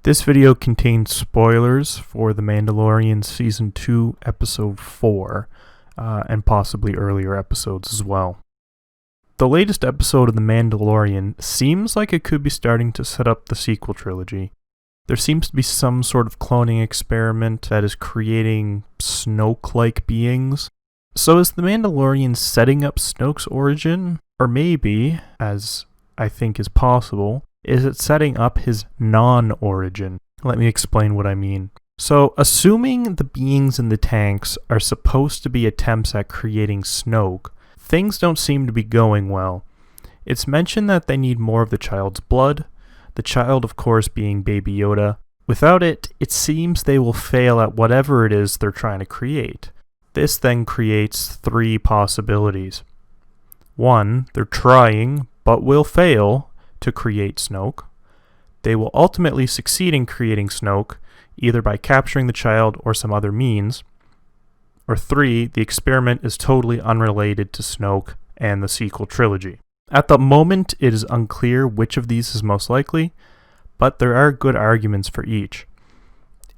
This video contains spoilers for The Mandalorian Season 2, Episode 4, and possibly earlier episodes as well. The latest episode of The Mandalorian seems like it could be starting to set up the sequel trilogy. There seems to be some sort of cloning experiment that is creating Snoke-like beings. So is The Mandalorian setting up Snoke's origin? Or maybe, as I think is possible, is it setting up his non-origin? Let me explain what I mean. So, assuming the beings in the tanks are supposed to be attempts at creating Snoke, things don't seem to be going well. It's mentioned that they need more of the child's blood, the child of course being Baby Yoda. Without it, it seems they will fail at whatever it is they're trying to create. This then creates three possibilities. One, they're trying, but will fail, to create Snoke. They will ultimately succeed in creating Snoke, either by capturing the child or some other means. Or three, the experiment is totally unrelated to Snoke and the sequel trilogy. At the moment, it is unclear which of these is most likely, but there are good arguments for each.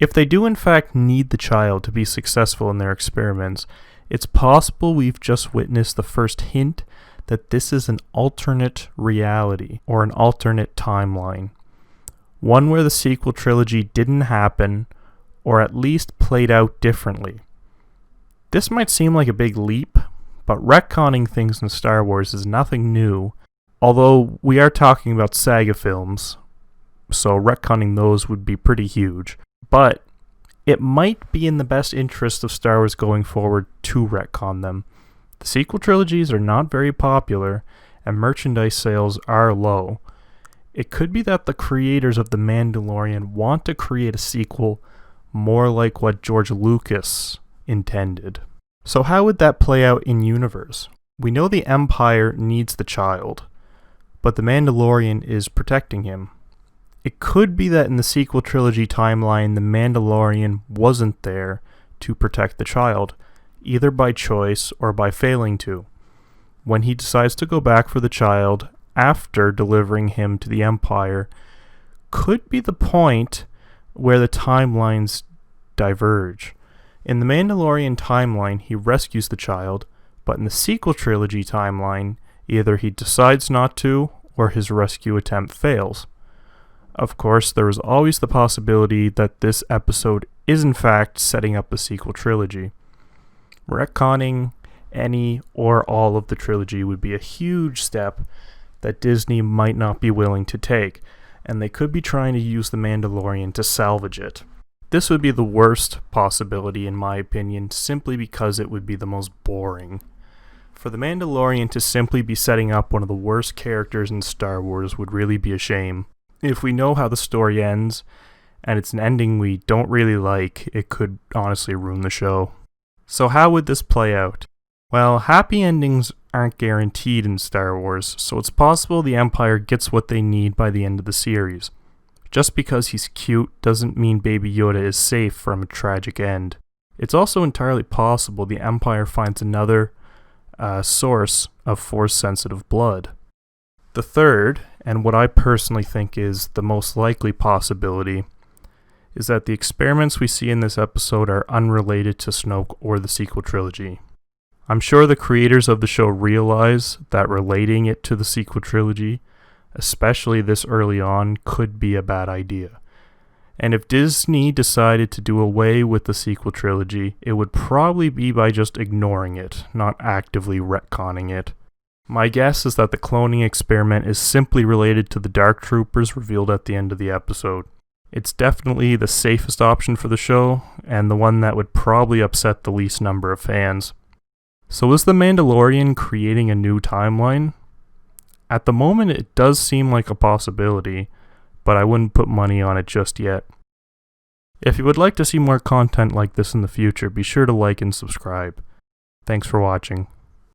If they do in fact need the child to be successful in their experiments, it's possible we've just witnessed the first hint that this is an alternate reality, or an alternate timeline. One where the sequel trilogy didn't happen, or at least played out differently. This might seem like a big leap, but retconning things in Star Wars is nothing new, although we are talking about saga films, so retconning those would be pretty huge. But it might be in the best interest of Star Wars going forward to retcon them. The sequel trilogies are not very popular, and merchandise sales are low. It could be that the creators of The Mandalorian want to create a sequel more like what George Lucas intended. So how would that play out in universe? We know the Empire needs the child, but the Mandalorian is protecting him. It could be that in the sequel trilogy timeline, the Mandalorian wasn't there to protect the child, either by choice or by failing to. When he decides to go back for the child after delivering him to the Empire, could be the point where the timelines diverge. In the Mandalorian timeline, he rescues the child, but in the sequel trilogy timeline, either he decides not to, or his rescue attempt fails. Of course, there is always the possibility that this episode is in fact setting up the sequel trilogy. Retconning any or all of the trilogy would be a huge step that Disney might not be willing to take, and they could be trying to use The Mandalorian to salvage it. This would be the worst possibility in my opinion, simply because it would be the most boring. For The Mandalorian to simply be setting up one of the worst characters in Star Wars would really be a shame. If we know how the story ends, and it's an ending we don't really like, it could honestly ruin the show. So how would this play out? Well, happy endings aren't guaranteed in Star Wars, so it's possible the Empire gets what they need by the end of the series. Just because he's cute doesn't mean Baby Yoda is safe from a tragic end. It's also entirely possible the Empire finds another source of Force-sensitive blood. The third, and what I personally think is the most likely possibility, is that the experiments we see in this episode are unrelated to Snoke or the sequel trilogy. I'm sure the creators of the show realize that relating it to the sequel trilogy, especially this early on, could be a bad idea. And if Disney decided to do away with the sequel trilogy, it would probably be by just ignoring it, not actively retconning it. My guess is that the cloning experiment is simply related to the Dark Troopers revealed at the end of the episode. It's definitely the safest option for the show, and the one that would probably upset the least number of fans. So is The Mandalorian creating a new timeline? At the moment it does seem like a possibility, but I wouldn't put money on it just yet. If you would like to see more content like this in the future, be sure to like and subscribe. Thanks for watching.